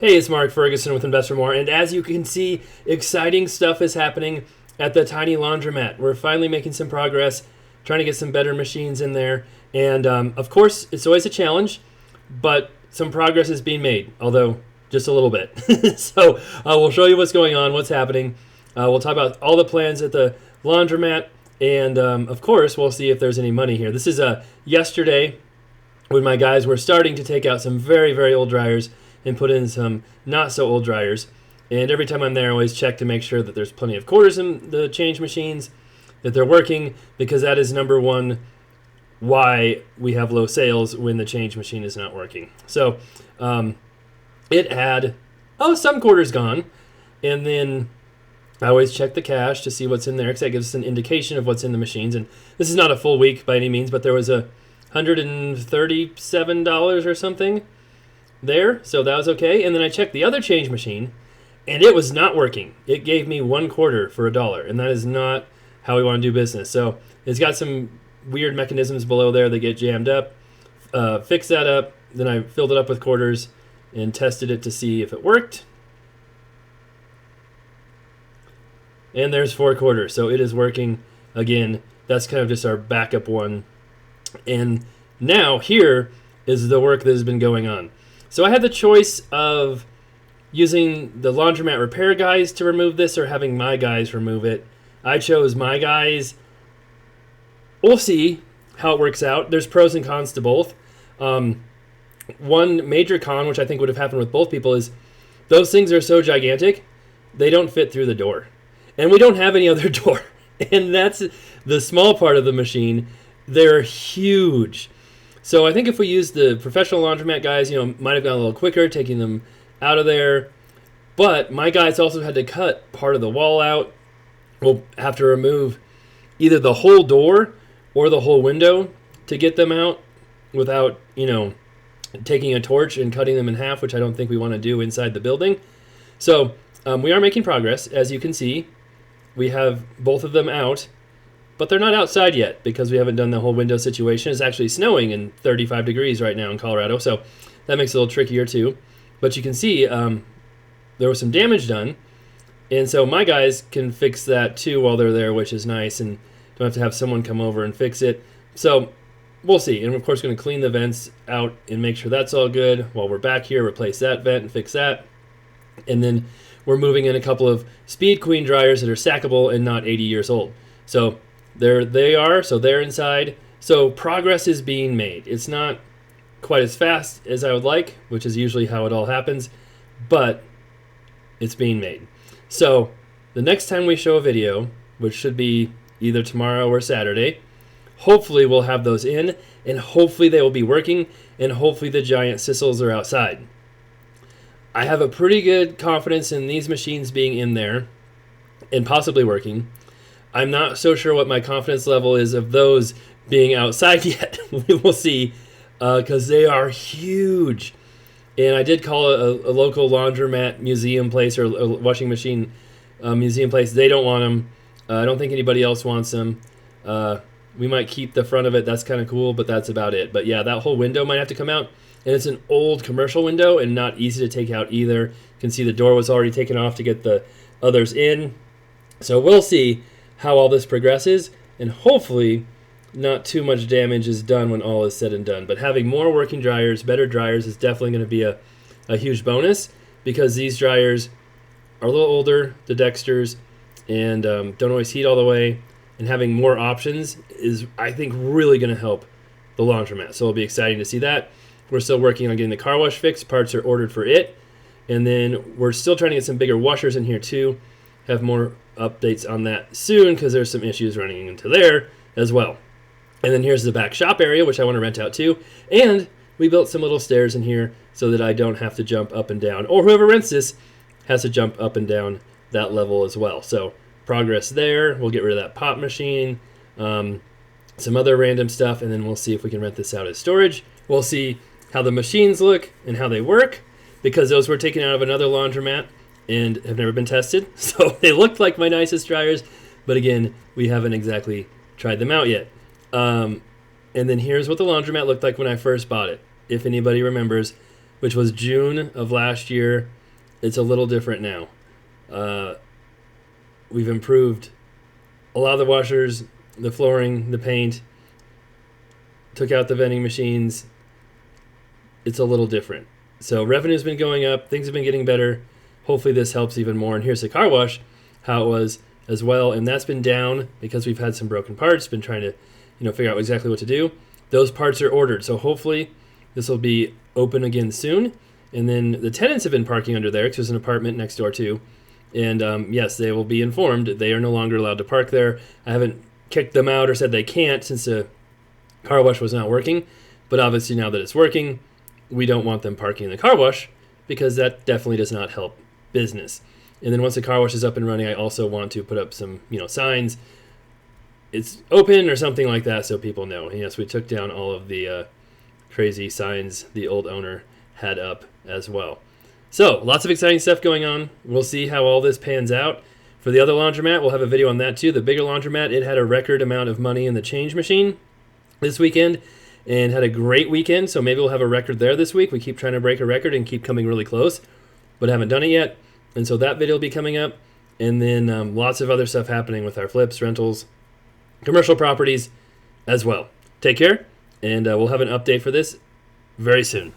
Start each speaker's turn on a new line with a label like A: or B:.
A: Hey, it's Mark Ferguson with Invest for More, and as you can see, exciting stuff is happening at the tiny laundromat. We're finally making some progress, trying to get some better machines in there, and of course, it's always a challenge, but some progress is being made, although just a little bit. So we'll show you what's going on, what's happening. We'll talk about all the plans at the laundromat, and of course, we'll see if there's any money here. This is yesterday when my guys were starting to take out some very, very old dryers and put in some not so old dryers. And every time I'm there, I always check to make sure that there's plenty of quarters in the change machines, that they're working, because that is number one why we have low sales when the change machine is not working. So it had, some quarters gone. And then I always check the cash to see what's in there, because that gives us an indication of what's in the machines. And this is not a full week by any means, but there was $137 or something there, so that was okay. And then I checked the other change machine, and it was not working. It gave me 1 quarter for $1, and that is not how we want to do business. So it's got some weird mechanisms below there that get jammed up. Fixed that up, then I filled it up with quarters and tested it to see if it worked. And there's 4 quarters, so it is working again. That's kind of just our backup one. And now here is the work that has been going on. So I had the choice of using the laundromat repair guys to remove this or having my guys remove it. I chose my guys. We'll see how it works out. There's pros and cons to both. One major con, which I think would have happened with both people, is those things are so gigantic, they don't fit through the door. And we don't have any other door. And that's the small part of the machine. They're huge. So I think if we use the professional laundromat guys, might have gone a little quicker taking them out of there. But my guys also had to cut part of the wall out. We'll have to remove either the whole door or the whole window to get them out without, taking a torch and cutting them in half, which I don't think we want to do inside the building. So we are making progress. As you can see, we have both of them out. But they're not outside yet because we haven't done the whole window situation. It's actually snowing and 35 degrees right now in Colorado, so that makes it a little trickier too. But you can see there was some damage done, and so my guys can fix that too while they're there, which is nice, and don't have to have someone come over and fix it. So we'll see. And of course, going to clean the vents out and make sure that's all good. While we're back here, replace that vent and fix that. And then we're moving in a couple of Speed Queen dryers that are stackable and not 80 years old. So there they are, so they're inside. So progress is being made. It's not quite as fast as I would like, which is usually how it all happens, but it's being made. So the next time we show a video, which should be either tomorrow or Saturday, hopefully we'll have those in, and hopefully they will be working, and hopefully the giant Cissells are outside. I have a pretty good confidence in these machines being in there and possibly working. I'm not so sure what my confidence level is of those being outside yet. We will see, because they are huge. And I did call a local laundromat museum place or a washing machine museum place. They don't want them. I don't think anybody else wants them. We might keep the front of it. That's kind of cool, but that's about it. But yeah, that whole window might have to come out. And it's an old commercial window and not easy to take out either. You can see the door was already taken off to get the others in. So we'll see how all this progresses, and hopefully not too much damage is done when all is said and done. But having more working dryers, better dryers, is definitely going to be a huge bonus, because these dryers are a little older, the Dexters, and don't always heat all the way. And having more options is, I think, really going to help the laundromat. So it'll be exciting to see that. We're still working on getting the car wash fixed. Parts are ordered for it. And then we're still trying to get some bigger washers in here too. Have more updates on that soon, because there's some issues running into there as well. And then here's the back shop area, which I want to rent out too. And we built some little stairs in here so that I don't have to jump up and down, or whoever rents this has to jump up and down that level as well. So progress there. We'll get rid of that pop machine, some other random stuff, and then we'll see if we can rent this out as storage. We'll see how the machines look and how they work, because those were taken out of another laundromat and have never been tested. So they looked like my nicest dryers, but again, we haven't exactly tried them out yet. And then here's what the laundromat looked like when I first bought it. If anybody remembers, which was June of last year. It's a little different now. We've improved a lot of the washers, the flooring, the paint, took out the vending machines. It's a little different. So revenue's been going up. Things have been getting better. Hopefully this helps even more. And here's the car wash, how it was as well. And that's been down because we've had some broken parts, been trying to figure out exactly what to do. Those parts are ordered. So hopefully this will be open again soon. And then the tenants have been parking under there because there's an apartment next door too. And yes, they will be informed. They are no longer allowed to park there. I haven't kicked them out or said they can't since the car wash was not working. But obviously now that it's working, we don't want them parking in the car wash because that definitely does not help business. And then once the car wash is up and running, I also want to put up some signs. It's open or something like that so people know. And yes, we took down all of the crazy signs the old owner had up as well. So, lots of exciting stuff going on. We'll see how all this pans out. For the other laundromat, we'll have a video on that too. The bigger laundromat, it had a record amount of money in the change machine this weekend and had a great weekend, so maybe we'll have a record there this week. We keep trying to break a record and keep coming really close, but haven't done it yet. And so that video will be coming up. And then lots of other stuff happening with our flips, rentals, commercial properties as well. Take care, and we'll have an update for this very soon.